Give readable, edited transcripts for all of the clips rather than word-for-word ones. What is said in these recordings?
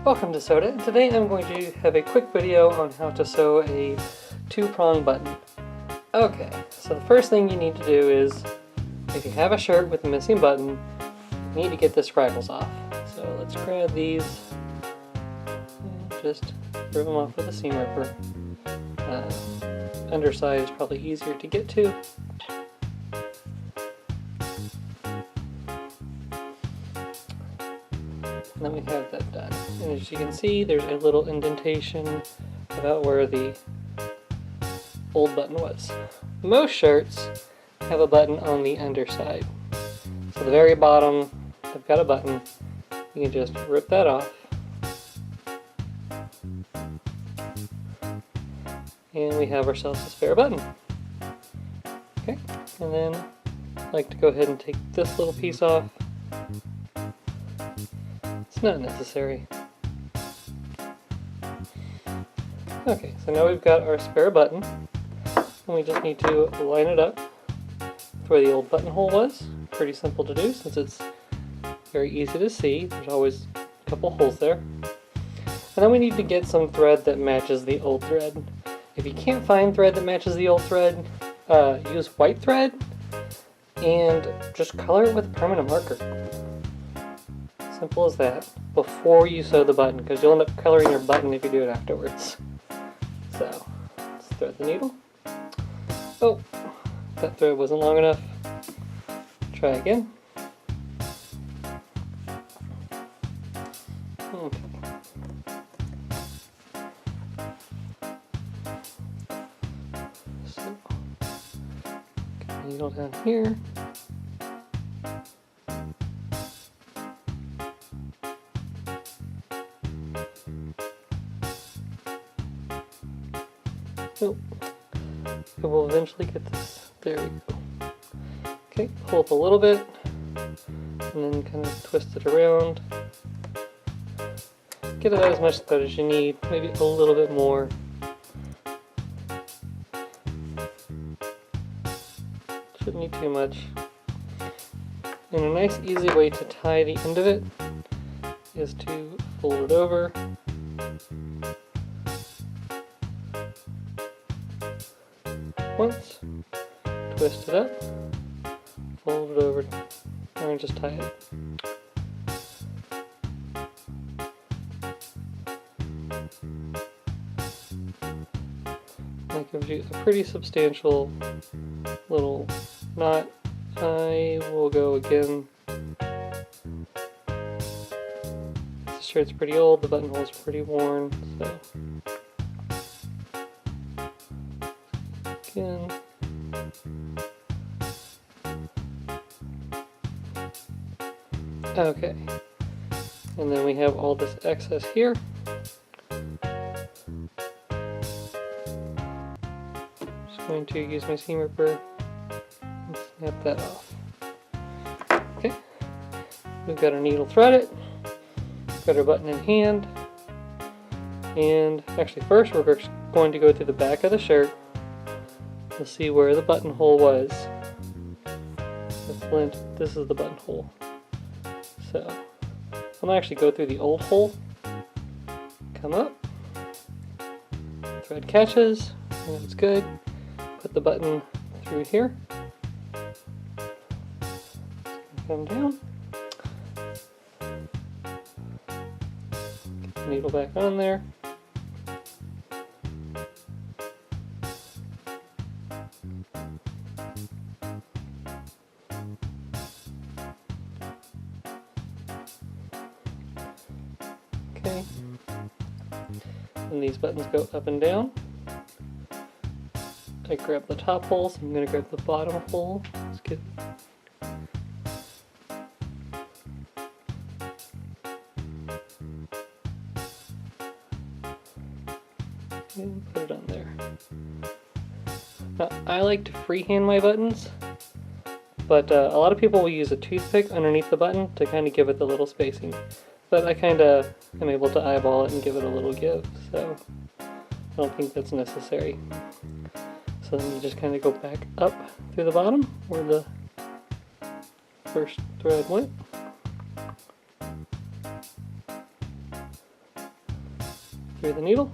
Welcome to SewDuh. Today I'm going to have a quick video on how to sew a two-prong button. Okay, so the first thing you need to do is, if you have a shirt with a missing button, you need to get the scraggles off. So let's grab these and just rip them off with a seam ripper. Underside is probably easier to get to. And then we have that done. And as you can see, there's a little indentation about where the old button was. Most shirts have a button on the underside. So the very bottom, they've got a button. You can just rip that off. And we have ourselves a spare button. Okay, and then I like to go ahead and take this little piece off. It's not necessary. Okay, so now we've got our spare button, and we just need to line it up where the old buttonhole was. Pretty simple to do since it's very easy to see. There's always a couple holes there. And then we need to get some thread that matches the old thread. If you can't find thread that matches the old thread, use white thread and just color it with a permanent marker. Simple as that, before you sew the button, because you'll end up coloring your button if you do it afterwards. So, let's thread the needle. Oh, that thread wasn't long enough. Try again. Okay. So, get the needle down here. Oh, it will eventually get this. There we go. Okay, pull up a little bit, and then kind of twist it around. Get about as much thread as you need, maybe a little bit more. Shouldn't need too much. And a nice easy way to tie the end of it is to fold it over. Once, twist it up, fold it over, and just tie it. That gives you a pretty substantial little knot. I will go again. This shirt's pretty old, the buttonhole's pretty worn, so. Again. Okay, and then we have all this excess here. Just going to use my seam ripper and snap that off. Okay, we've got our needle threaded, got our button in hand, and actually first we're going to go through the back of the shirt. You'll see where the buttonhole was. The flint, this is the buttonhole. So, I'm going to actually go through the old hole, come up, thread catches, and it's good. Put the button through here, come down, get the needle back on there. Okay, and these buttons go up and down. I grab the top hole, so I'm going to grab the bottom hole. Let's get and put it on there. Now, I like to freehand my buttons, but a lot of people will use a toothpick underneath the button to kind of give it the little spacing. But I kind of am able to eyeball it and give it a little give, so I don't think that's necessary. So then you just kind of go back up through the bottom where the first thread went. through the needle.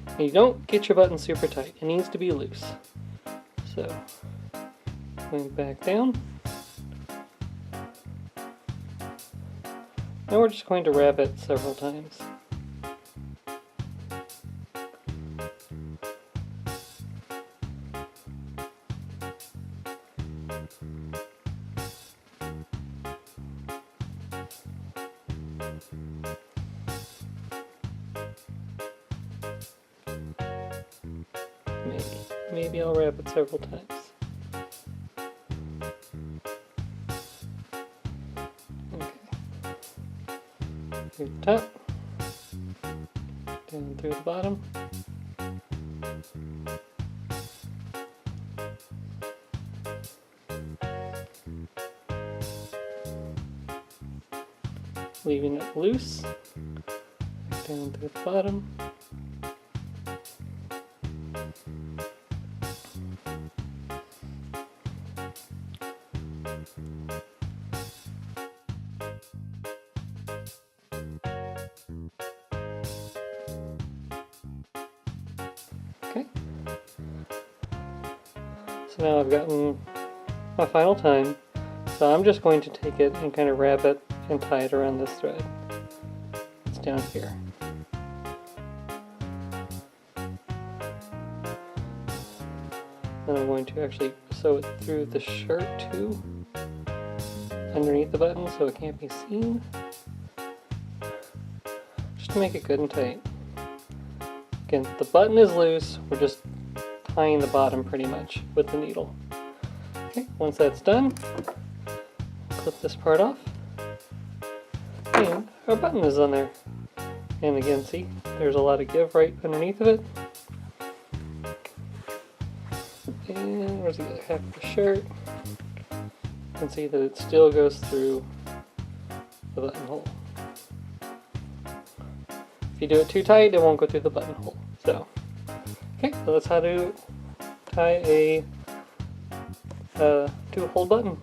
And you don't get your button super tight. It needs to be loose. So, going back down. Now we're just going to wrap it several times. Maybe I'll wrap it several times. Okay. Through the top, down through the bottom. Leaving it loose, down through the bottom. Okay. So now I've gotten my final time. So I'm just going to take it and kind of wrap it and tie it around this thread. It's down here. Then I'm going to actually sew it through the shirt too, underneath the button so it can't be seen. Just to make it good and tight. Again, the button is loose, we're just tying the bottom pretty much with the needle. Okay, once that's done, clip this part off, and our button is on there. And again, see, there's a lot of give right underneath of it. And where's the other half of the shirt? You can see that it still goes through the buttonhole. If you do it too tight, it won't go through the buttonhole. So, okay, so that's how to tie a two-hole button.